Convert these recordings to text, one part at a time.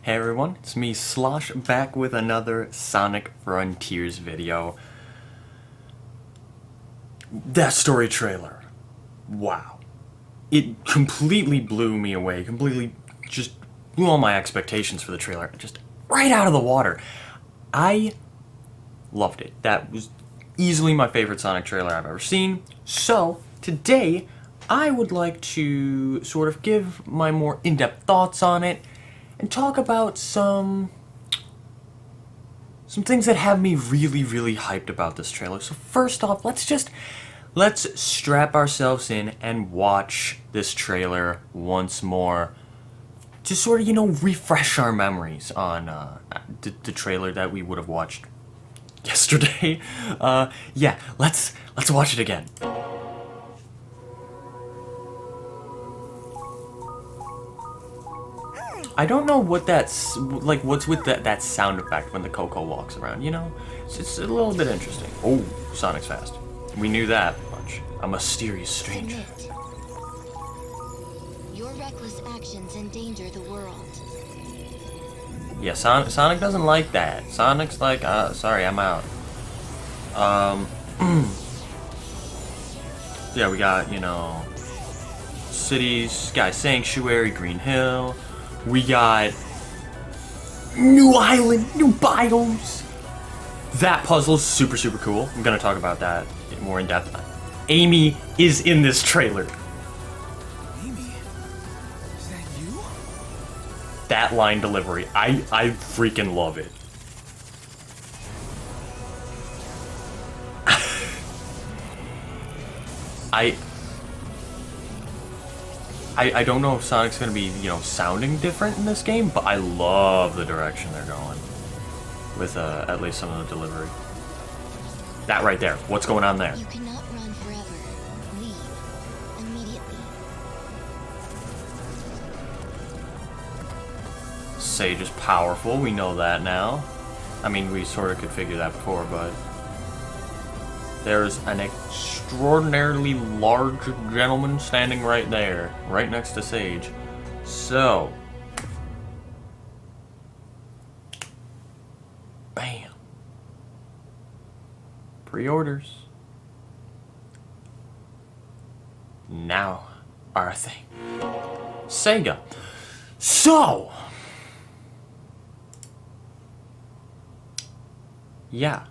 Hey everyone, it's me Slosh back with another Sonic Frontiers video. That story trailer. Wow. It completely blew me away, completely just blew all my expectations for the trailer, just right out of the water. I loved it. That was easily my favorite Sonic trailer I've ever seen. So, today, I would like to sort of give my more in-depth thoughts on it, and talk about some things that have me really hyped about this trailer. So first off, let's strap ourselves in and watch this trailer once more to sort of, refresh our memories on the trailer that we would have watched yesterday. Yeah, let's watch it again. I don't know what that's like. What's with that sound effect when the Coco walks around? It's a little bit interesting. Oh, Sonic's fast. We knew that much. A mysterious stranger. Submit. Your reckless actions endanger the world. Yeah, Sonic doesn't like that. Sonic's like, sorry, I'm out. Yeah, we got cities, Sky Sanctuary, Green Hill. We got new island, new biomes. That puzzle's super cool. I'm gonna talk about that more in depth. Amy is in this trailer. Amy? Is that you? That line delivery, I freaking love it. I don't know if Sonic's gonna be, sounding different in this game, but I love the direction they're going with at least some of the delivery. That right there, what's going on there? You cannot run forever. Leave immediately. Sage is powerful, we know that now. I mean, we sort of could figure that before, but there's an extraordinarily large gentleman standing right there, right next to Sage. So, bam. Pre-orders. Now, our thing. Sega. So, yeah.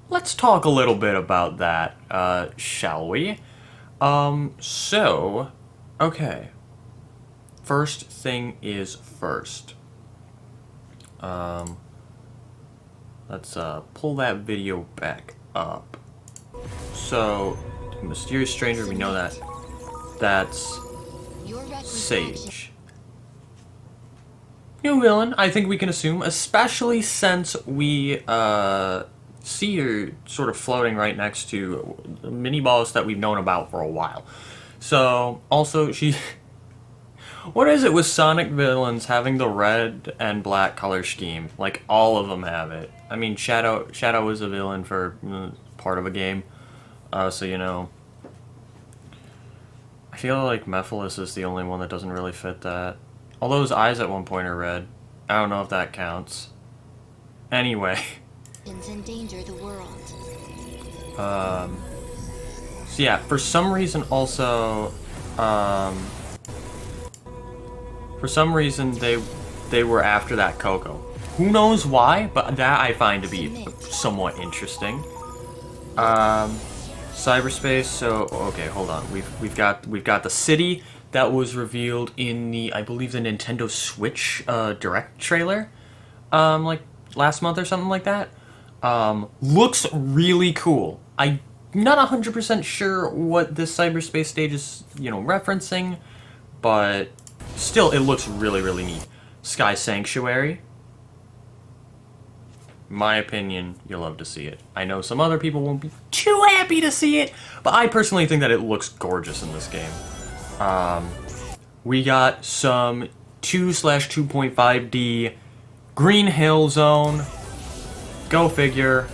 Let's talk a little bit about that, shall we? Okay. First thing is first. Let's, pull that video back up. So, mysterious stranger, we know that. That's Your reckless Sage. New villain, I think we can assume, especially since we, see her sort of floating right next to the mini-boss that we've known about for a while. So, also, what is it with Sonic villains having the red and black color scheme? Like, all of them have it. I mean, Shadow is a villain for part of a game. So, I feel like Mephiles is the only one that doesn't really fit that. Although his eyes at one point are red. I don't know if that counts. Anyway. endanger the world. So yeah, for some reason also, for some reason they were after that Coco. Who knows why, but that I find to be somewhat interesting. Cyberspace, so okay, hold on. We've got the city that was revealed in I believe the Nintendo Switch Direct trailer, like last month or something like that. Looks really cool. I'm not 100% sure what this cyberspace stage is, referencing, but still, it looks really neat. Sky Sanctuary. My opinion, you'll love to see it. I know some other people won't be too happy to see it, but I personally think that it looks gorgeous in this game. We got some 2/2.5D Green Hill Zone. Go figure.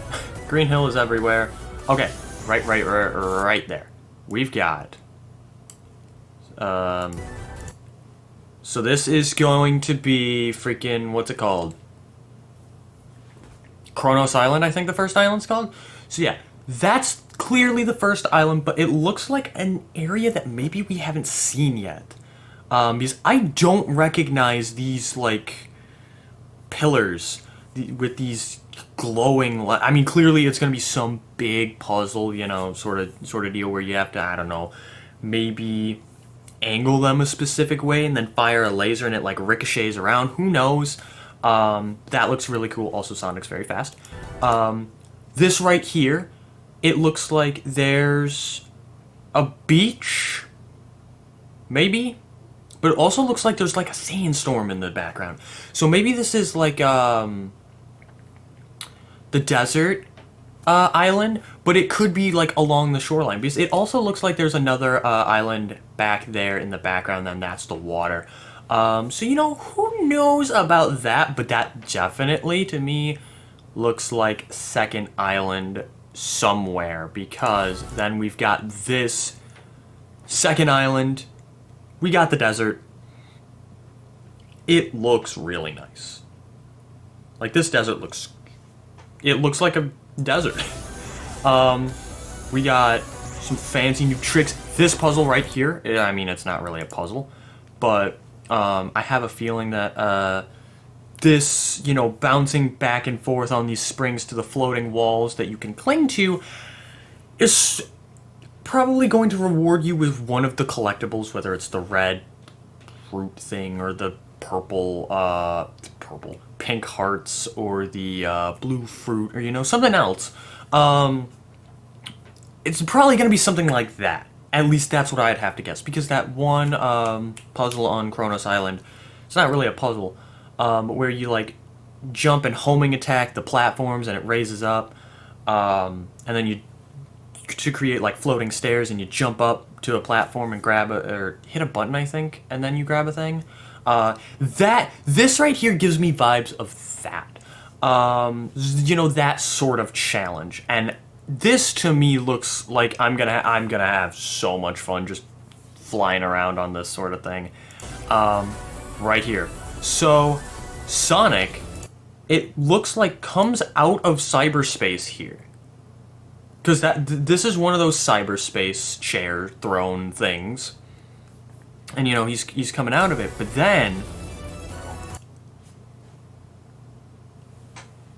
Green Hill is everywhere. Okay, right there. We've got So this is going to be freaking, what's it called? Kronos Island, I think the first island's called. So yeah, that's clearly the first island, but it looks like an area that maybe we haven't seen yet. Because I don't recognize these, like, pillars with these glowing I mean, clearly it's going to be some big puzzle, you know, sort of deal where you have to, I don't know, maybe angle them a specific way and then fire a laser and it, like, ricochets around. Who knows? That looks really cool. Also, Sonic's very fast. This right here, it looks like there's a beach, maybe? But it also looks like there's, like, a sandstorm in the background. So maybe this is, like, the desert island, but it could be, like, along the shoreline. Because it also looks like there's another island back there in the background, and that's the water. So, you know, who knows about that? But that definitely, to me, looks like second island somewhere. Because then we've got this second island. We got the desert. It looks really nice. Like, this desert looks... It looks like a desert. We got some fancy new tricks. This puzzle right here, I mean, it's not really a puzzle, but I have a feeling that this, you know, bouncing back and forth on these springs to the floating walls that you can cling to is probably going to reward you with one of the collectibles, whether it's the red fruit thing or the pink hearts or the blue fruit or, you know, something else. It's probably going to be something like that. At least that's what I'd have to guess, because that one puzzle on Kronos Island, it's not really a puzzle, where you, like, jump and homing attack the platforms and it raises up, and then you to create, like, floating stairs, and you jump up to a platform and grab or hit a button, I think, and then you grab a thing. This right here gives me vibes of that. You know, that sort of challenge. And this to me looks like I'm gonna have so much fun just flying around on this sort of thing. Right here. So Sonic, it looks like comes out of cyberspace here. Because this is one of those cyberspace chair throne things. And, you know, he's coming out of it. But then,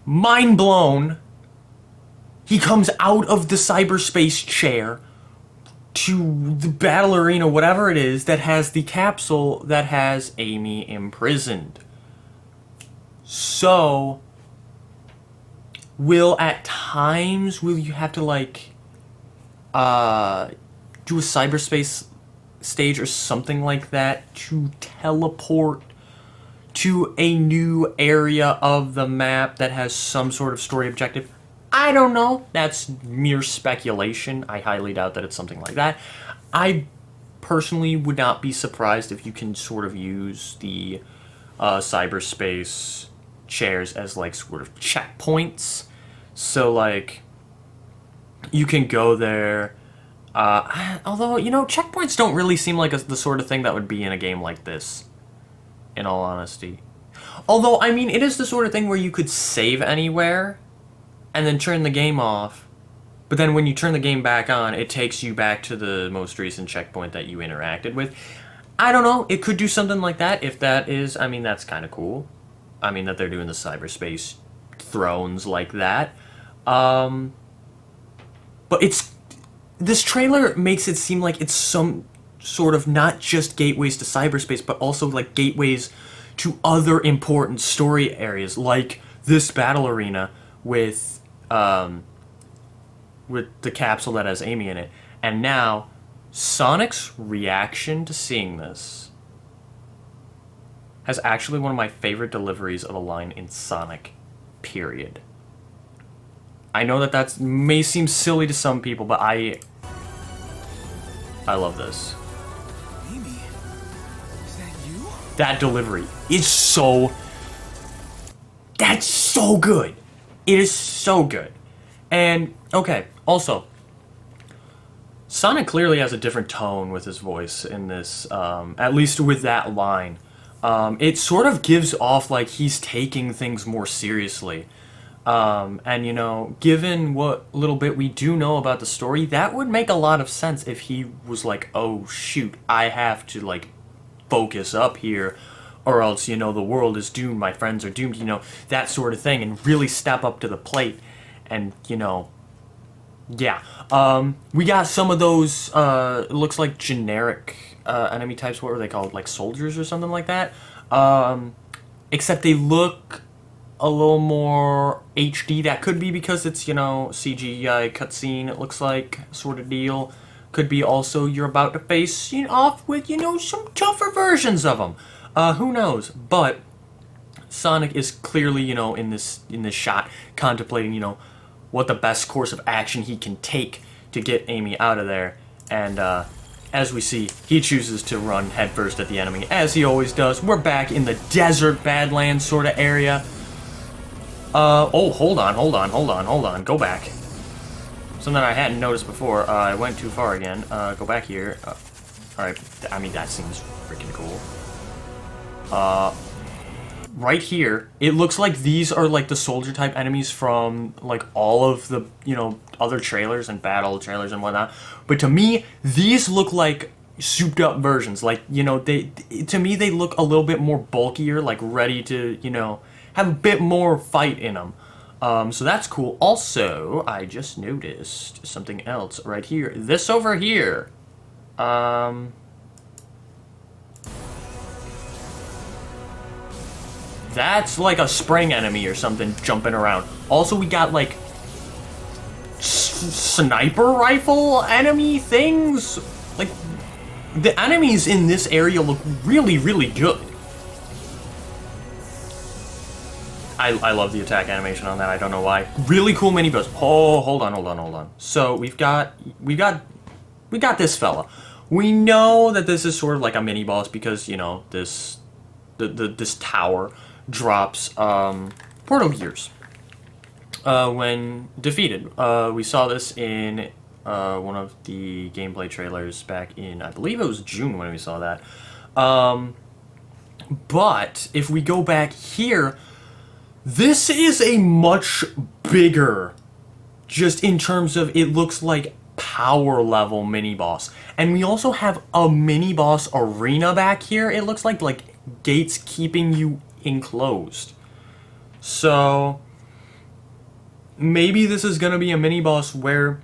mind blown, he comes out of the cyberspace chair to the battle arena, whatever it is, that has the capsule that has Amy imprisoned. So, at times, will you have to, like, do a cyberspace stage or something like that to teleport to a new area of the map that has some sort of story objective? I don't know. That's mere speculation. I highly doubt that it's something like that. I personally would not be surprised if you can sort of use the cyberspace chairs as, like, sort of checkpoints. So, like, you can go there. Although, you know, checkpoints don't really seem like the sort of thing that would be in a game like this, in all honesty. Although, I mean, it is the sort of thing where you could save anywhere and then turn the game off, but then when you turn the game back on, it takes you back to the most recent checkpoint that you interacted with. I don't know, it could do something like that. If that is, I mean, that's kind of cool. I mean, that they're doing the cyberspace thrones like that. But this trailer makes it seem like it's some sort of not just gateways to cyberspace, but also, like, gateways to other important story areas, like this battle arena with the capsule that has Amy in it. And now, Sonic's reaction to seeing this has actually one of my favorite deliveries of a line in Sonic, period. I know that may seem silly to some people, but I love this. Amy, is that you? That delivery is so... That's so good. It is so good. And, okay, also, Sonic clearly has a different tone with his voice in this, at least with that line. It sort of gives off like he's taking things more seriously. And you know, given what little bit we do know about the story, that would make a lot of sense if he was like, oh shoot, I have to like focus up here, or else, you know, the world is doomed, my friends are doomed, you know, that sort of thing, and really step up to the plate. And, you know, yeah. We got some of those, it looks like generic enemy types. What were they called? Like soldiers or something like that? Except they look a little more HD. That could be because it's, you know, CGI cutscene, it looks like, sort of deal. Could be also you're about to face, you know, off with, you know, some tougher versions of them. Who knows? But Sonic is clearly, you know, in this shot, contemplating, you know, what the best course of action he can take to get Amy out of there. And as we see, he chooses to run headfirst at the enemy, as he always does. We're back in the desert, Badlands sort of area. Oh, hold on. Go back. Something I hadn't noticed before. I went too far again. Go back here. Alright, I mean, that seems freaking cool. Right here, it looks like these are like the soldier type enemies from like all of the, you know, other trailers and battle trailers and whatnot. But to me, these look like souped up versions. Like, you know, to me they look a little bit more bulkier, like ready to, you know, have a bit more fight in them. So that's cool. Also, I just noticed something else right here. This over here. That's like a spring enemy or something jumping around. Also, we got like sniper rifle enemy things. Like, the enemies in this area look really, really good. I love the attack animation on that. I don't know why. Really cool mini boss. Oh, hold on. So we've got this fella. We know that this is sort of like a mini boss because, you know, this tower drops portal gears when defeated. We saw this in one of the gameplay trailers back in, I believe it was June when we saw that. But if we go back here, this is a much bigger, just in terms of it looks like power level mini boss. And we also have a mini boss arena back here. It looks like gates keeping you enclosed. So maybe this is gonna be a mini boss where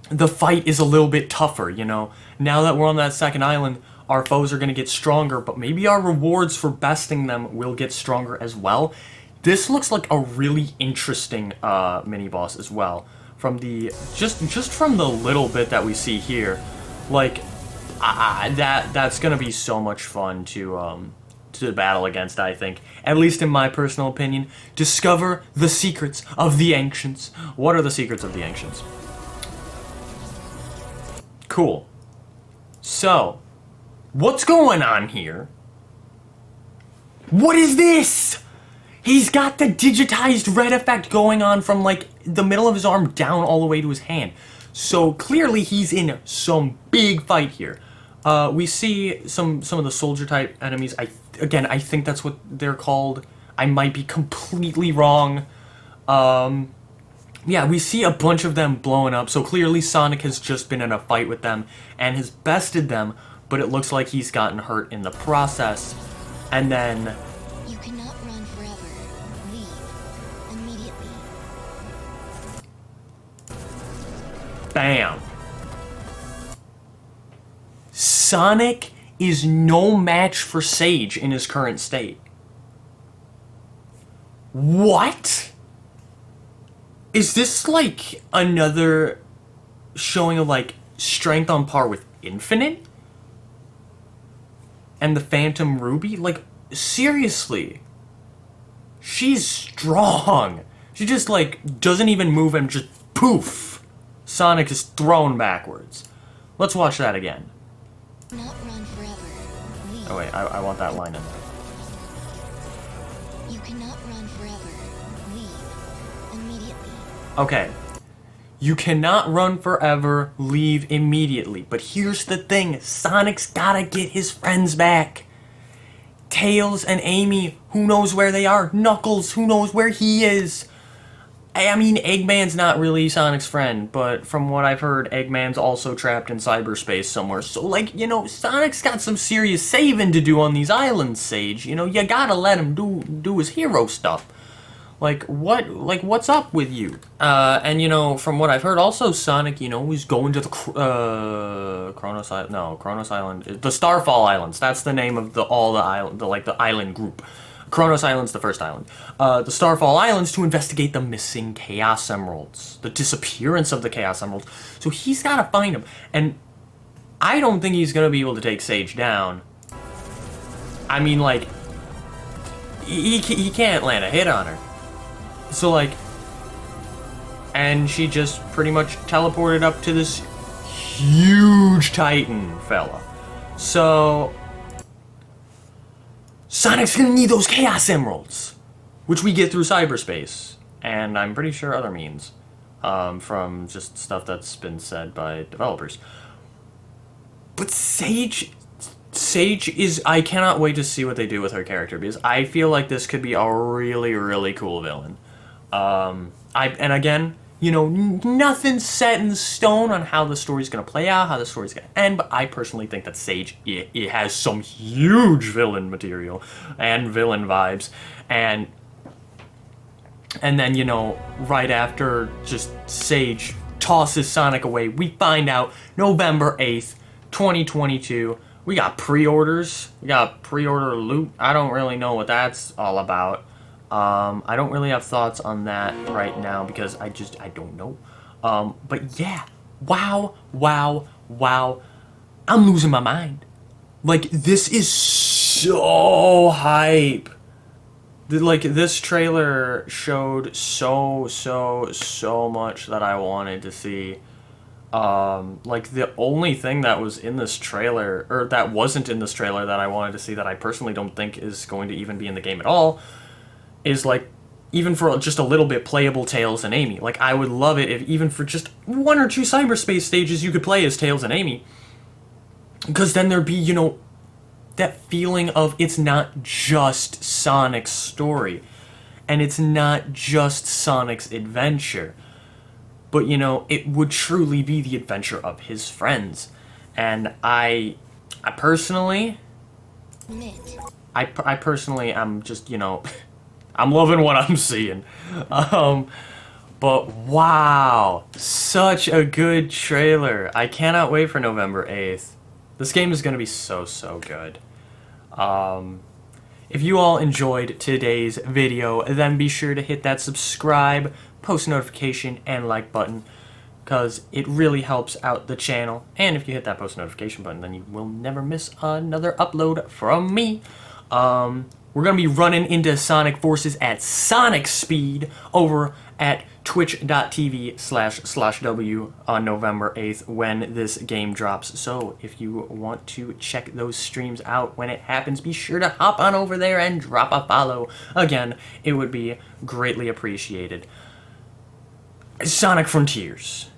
the fight is a little bit tougher, you know. Now that we're on that second island, our foes are gonna get stronger, but maybe our rewards for besting them will get stronger as well. This looks like a really interesting mini boss as well. From the just from the little bit that we see here, like that's gonna be so much fun to battle against. I think, at least in my personal opinion. Discover the secrets of the ancients. What are the secrets of the ancients? Cool. So, what's going on here? What is this? He's got the digitized red effect going on from like the middle of his arm down all the way to his hand. So clearly he's in some big fight here. We see some of the soldier type enemies. I think that's what they're called. I might be completely wrong. Yeah, we see a bunch of them blowing up. So clearly Sonic has just been in a fight with them and has bested them, but it looks like he's gotten hurt in the process. And then You cannot run forever. Leave immediately. bam. Sonic is no match for Sage in his current state. What? Is this like another showing of like strength on par with Infinite? And the Phantom Ruby? Like, seriously. She's strong. She just like doesn't even move and just poof. Sonic is thrown backwards. Let's watch that again. Not run forever. Leave. Oh wait, I want that line in there. You cannot run forever. Leave immediately. Okay. You cannot run forever, leave immediately. But here's the thing, Sonic's gotta get his friends back. Tails and Amy, who knows where they are? Knuckles, who knows where he is? I mean, Eggman's not really Sonic's friend, but from what I've heard, Eggman's also trapped in cyberspace somewhere. So, like, you know, Sonic's got some serious saving to do on these islands, Sage. You know, you gotta let him do his hero stuff. What's up with you? And, you know, from what I've heard, also Sonic, you know, is going to the, Kronos Island, no, Kronos Island, the Starfall Islands. That's the name of the island group. Kronos Island's the first island. The Starfall Islands to investigate the missing Chaos Emeralds. The disappearance of the Chaos Emeralds. So he's gotta find them. And I don't think he's gonna be able to take Sage down. I mean, like, he can't land a hit on her. So, like, and she just pretty much teleported up to this huge Titan fella. So, Sonic's gonna need those Chaos Emeralds, which we get through cyberspace, and I'm pretty sure other means, from just stuff that's been said by developers. But Sage is, I cannot wait to see what they do with her character, because I feel like this could be a really, really cool villain. And again, you know, nothing's set in stone on how the story's gonna play out, how the story's gonna end, but I personally think that Sage, it has some huge villain material and villain vibes, and then, you know, right after just Sage tosses Sonic away, we find out November 8th, 2022, we got pre-orders, we got pre-order loot. I don't really know what that's all about. I don't really have thoughts on that right now because I don't know. But yeah, wow. I'm losing my mind. Like, this is so hype. Like, this trailer showed so much that I wanted to see. Like, the only thing that was in this trailer, or that wasn't in this trailer that I wanted to see that I personally don't think is going to even be in the game at all, is, like, even for just a little bit, playable Tails and Amy. Like, I would love it if even for just 1 or 2 cyberspace stages you could play as Tails and Amy. Because then there'd be, you know, that feeling of it's not just Sonic's story. And it's not just Sonic's adventure. But, you know, it would truly be the adventure of his friends. And I personally... I personally am just, you know... I'm loving what I'm seeing. But wow, such a good trailer. I cannot wait for November 8th. This game is going to be so good. If you all enjoyed today's video, then be sure to hit that subscribe, post notification, and like button, because it really helps out the channel. And if you hit that post notification button, then you will never miss another upload from me. We're going to be running into Sonic Forces at Sonic speed over at twitch.tv//w on November 8th when this game drops. So if you want to check those streams out when it happens, be sure to hop on over there and drop a follow. Again, it would be greatly appreciated. Sonic Frontiers.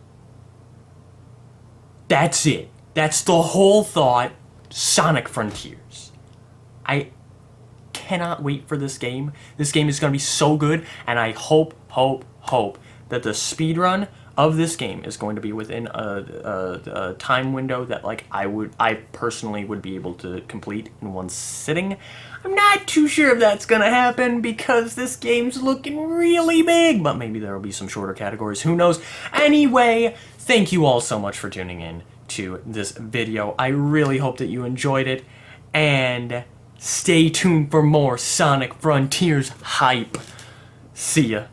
That's it. That's the whole thought. Sonic Frontiers. I cannot wait for this game. This game is going to be so good, and I hope that the speedrun of this game is going to be within a time window that, like, I personally would be able to complete in one sitting. I'm not too sure if that's going to happen because this game's looking really big, but maybe there will be some shorter categories. Who knows? Anyway, thank you all so much for tuning in to this video. I really hope that you enjoyed it, and stay tuned for more Sonic Frontiers hype. See ya.